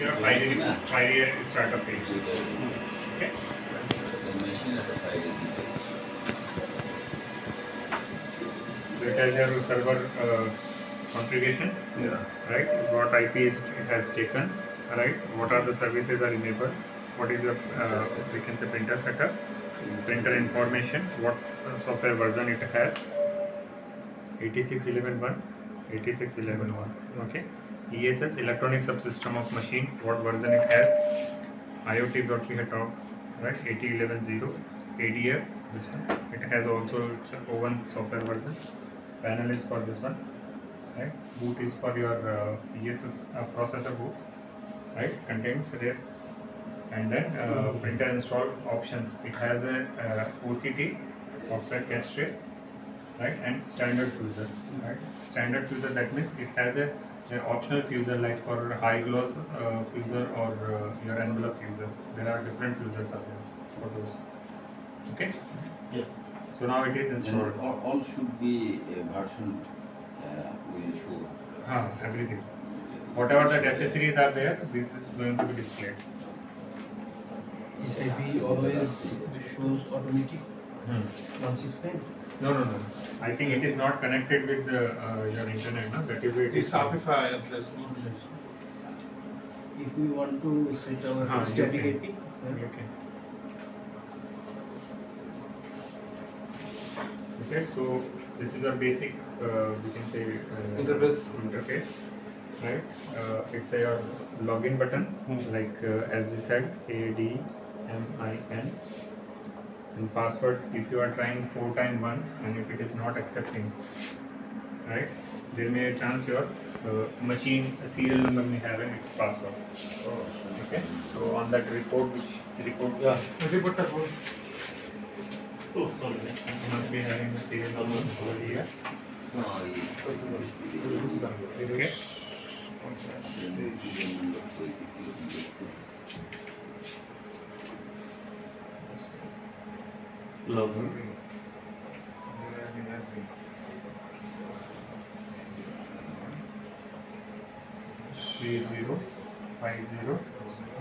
your 5-year startup page. Okay. So it has your server configuration, right? What IPs it has taken, right? What are the services are enabled? What is the we can say printer setup, printer information, what software version it has, 8611.1, 8611.1. Okay. ESS, electronic subsystem of machine, what version it has, IoT what we had talked, right? 8011.0, ADF, this one. It has also its own software version. Panel is for this one, right? Boot is for your ESS processor boot, right? Contains there. And then printer install options. It has a OCT, offset catch rate, right? And standard fusel, right? Standard fusel, that means it has a optional fusel like for high gloss fusel or your envelope fusel. There are different fusels are there for those. Okay. Yes. So now it is installed. And all should be a version we show. Everything. Whatever the accessories are there, this is going to be displayed. This IP always shows automatic 169. No. I think it is not connected with your internet, no? That is why it is. Shopify address. If we want to set our static you IP, can. Okay, so this is a basic, we can say interface, right? It's a login button, like as we said, ADMIN, and password. If you are trying 4 times 1 and if it is not accepting, right, there may a chance your machine serial number may have its password. Okay, so on that report, Report. Oh, sorry. you must be having the serial number over here. Okay. Login. 3050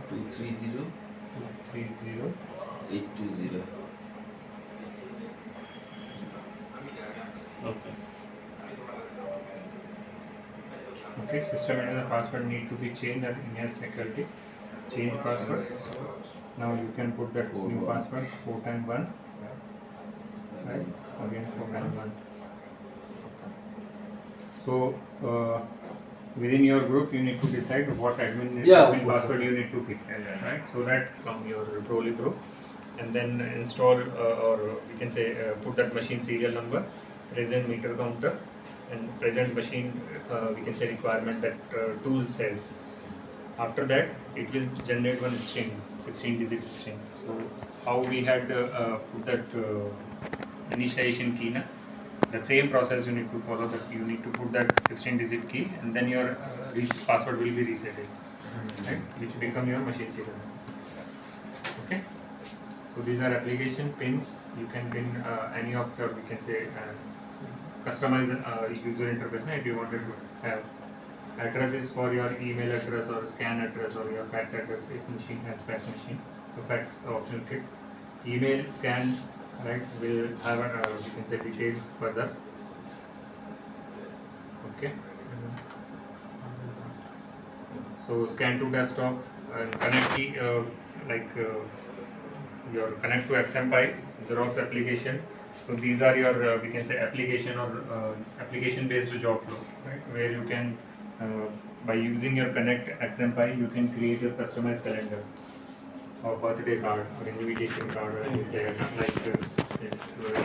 230 230 820. Okay. Okay, system and the password need to be changed at Indian security. Change password. Now you can put that new password 4 times 1. Right? Again 4 times 1. So within your group you need to decide what admin password you need to pick, right? So that from your Trolley group, and then install or we can say put that machine serial number, present meter counter, and present machine we can say requirement that tool says. After that it will generate one string, 16-digit string. So how we had put that initialization key, na? The same process you need to follow. That you need to put that 16-digit key, and then your password will be reset, right? Which become your machine serial number. Okay. So these are application pins. You can pin any of your, we can say, customize user interface. If you wanted to have addresses for your email address or scan address or your fax address, if machine has fax machine, so fax option kit. Email scan, right, will have a we can say detail further. Okay. So scan to desktop and connect key your connect to XMPI xerox application. So these are your we can say application or application based job flow, right, where you can by using your connect XMPI you can create your customized calendar or birthday card or invitation card or anything like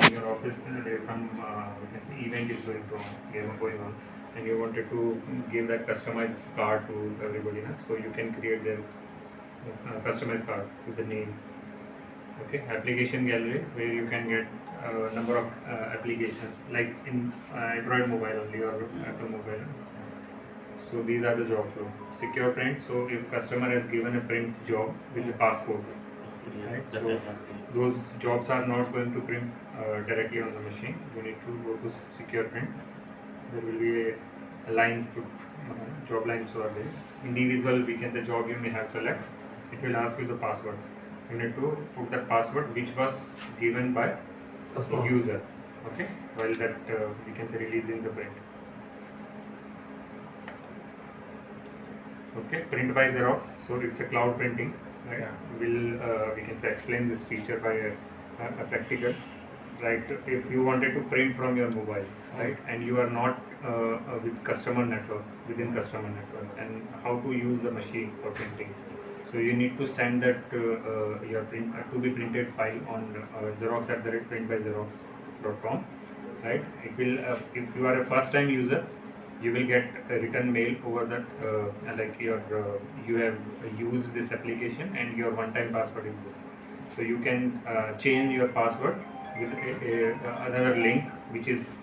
in your office there is some we can say event is going on and you wanted to give that customized card to everybody, so you can create their customized card with the name. Okay, application gallery where you can get number of applications like in Android mobile only or Apple mobile. So these are the job flow. Secure print. So if customer has given a print job with the passcode, right? So those jobs are not going to print directly on the machine. You need to go to secure print. There will be a lines job lines over there. Individual, we can say job you may have select. It will ask you the password. You need to put that password which was given by Customer. user. Okay, while that we can say releasing the print. Okay, print by Xerox. So it's a cloud printing. Right? Yeah. We'll we can say explain this feature by a practical. Right, if you wanted to print from your mobile, right, and you are not with customer network, within customer network, and how to use the machine for printing. So you need to send that your print to be printed file on xerox@printbyxerox.com, right. It will if you are a first time user, you will get a return mail over that like your you have used this application and your one time password is this. So you can change your password with another link which is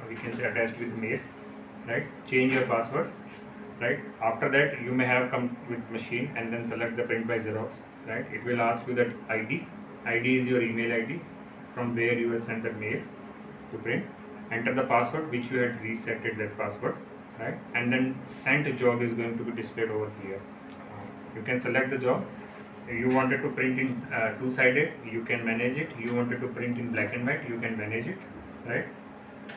we can say attached with mail, right. Change your password, right. After that you may have come with machine and then select the print by Xerox, right. It will ask you that ID is your email ID from where you have sent the mail to print. Enter the password which you had resetted that password, right, and then sent job is going to be displayed over here. You can select the job. You wanted to print in two-sided, you can manage it. You wanted to print in black and white, you can manage it, right.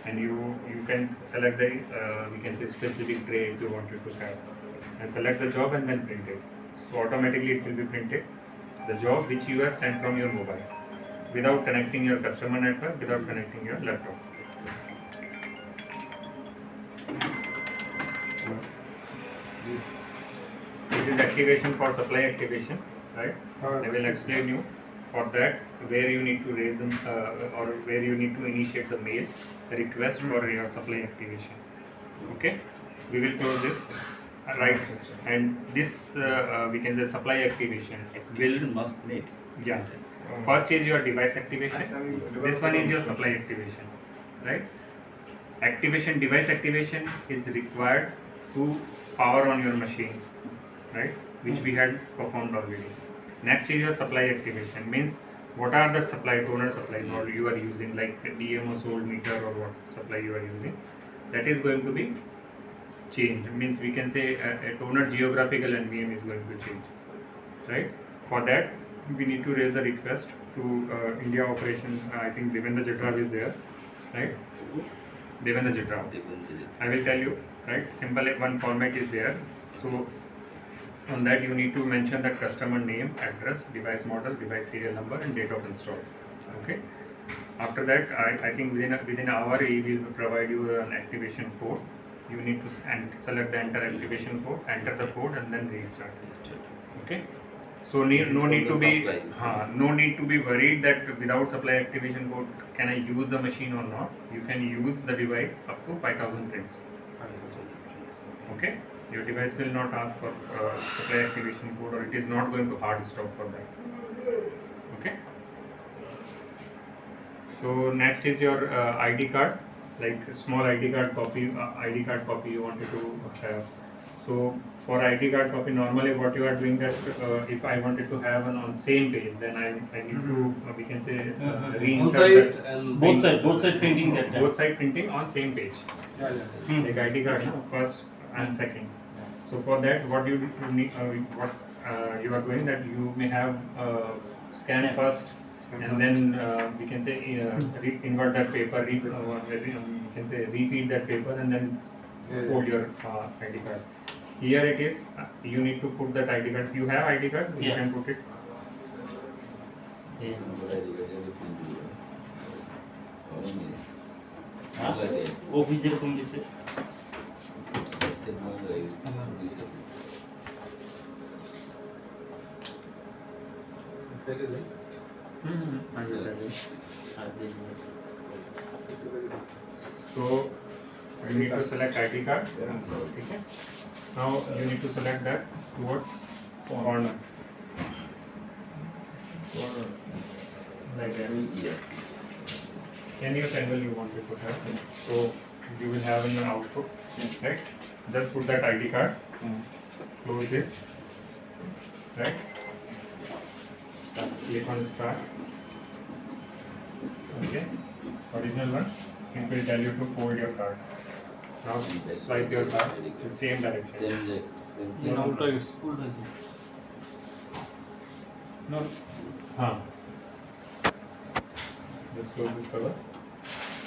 And you can select the we can say specific tray if you wanted to have, and select the job and then print it. So automatically it will be printed the job which you have sent from your mobile without connecting your customer network, without connecting your laptop. This is activation for supply activation, right? I will explain you for that where you need to raise them or where you need to initiate the mail request for your supply activation. Okay, we will close this, right? And this we can say supply activation will must make. yeah. First is your device activation. This one is your supply activation, right? Activation, device activation is required to power on your machine, right? Which we had performed already. Next is your supply activation. Means what are the supply toner supply model you are using, like DMO sold meter or what supply you are using. That is going to be changed. Means we can say a toner geographical NVM is going to change, right? For that we need to raise the request to India operations. I think Devendra Jatra is there, right? Devendra Jatra. I will tell you, right? Simple one format is there. So on that you need to mention the customer name, address, device model, device serial number, and date of install. Okay. After that, I think within an hour we will provide you an activation code. You need to select the enter activation code, enter the code, and then restart. Okay. So no need to be worried that without supply activation code can I use the machine or not. You can use the device up to 5,000 prints. Okay, your device will not ask for supply activation code, or it is not going to hard stop for that. Okay. So next is your ID card, like small ID card copy you wanted to have. So for ID card copy, normally what you are doing that if I wanted to have on same page, then I need to we can say reinsert that. Both side printing that time. Both side printing on same page. Like ID card, no? First and second. So for that, what you need, what you are doing that you may have scan first, and then we can say invert that paper, we can say refeed that paper, and then fold your ID card. Here it is, you need to put that ID card. You have ID card, you can put it. Office যেরকম দিছে So you need to select ID card. Okay. Now you need to select that towards corner. Like that. Yes. Any of angle you wanted to have. So you will have in the output, right? Just put that ID card. Close this. Right? Click on start. Okay. Original one. It will tell you to fold your card. Now swipe your card in same direction. same No, place. ulta is. No. Huh. Just close this cover.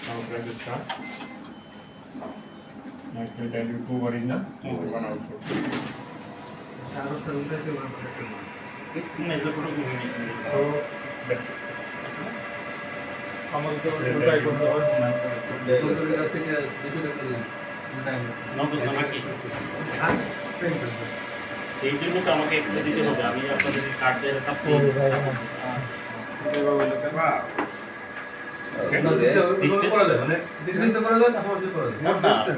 Now press the start. Now it will tell you two original, one output. না এটা photo copy নেই So the আমাদের তো ওটাই করতে হবে। নগদ নাকি এই জন্য তো আমাকে এক্সট্রা দিতে হবে আমি আপনাদের কার্ড দিয়ে রাখা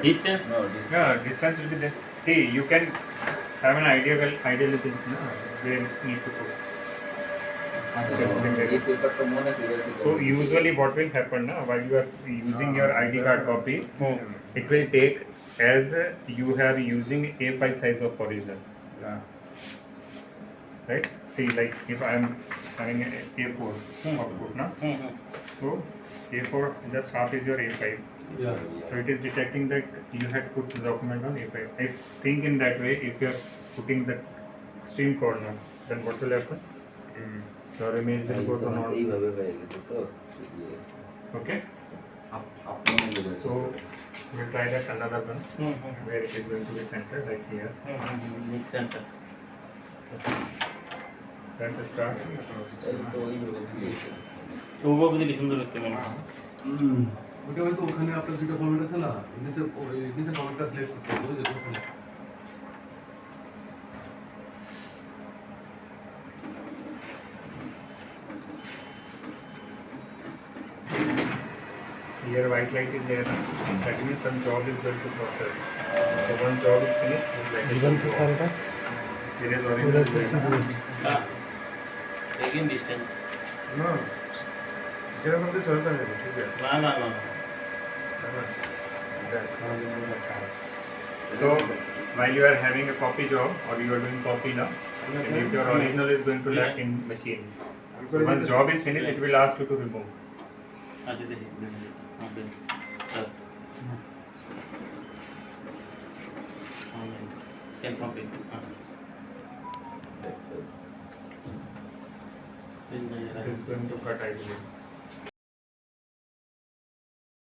distance yeah, distance will be there. See, you can have an ideally thing, no? Where you need to put. এই পেপারটা মনে করে So usually what will happen now while you are using your ID card copy, it will take as you are using A5 size of original, right? See, like if I am having a A4 output now, so A4 just half is your A5. Yeah. So it is detecting that you had put the document on A5. I think in that way, if you are putting the extreme corner, then what will happen? Your image will go to not. এইভাবে হয়ে গেছে তো ঠিকই আছে Okay. আপনি So we'll try that another one where it is going to be centered like here. Mix centre That's the start. এই তো এইভাবে দিয়েছে ওভাবে দিলে সুন্দর লাগতে মানে ওটা হয়তো ওখানে আপনার দুটো কমেন্ট আছে না নিচে কমেন্টটা সিলেক্ট করতে হবে ওই যে ওখানে Here white light is there. That means some job is going to process. So once job is finished, we'll let it go. It is original. হ্যাঁ এগেইন ডিসটেন্স না যেরকম দিয়ে সরকার নেবে ঠিক আছে না না না So while you are having a copy job or you are doing copy now, and if your original is going to left in machine, so once job is finished, it will ask you to remove. আচ্ছা দেখি ওকে scan complete দেখছো send It is going to cut, I believe.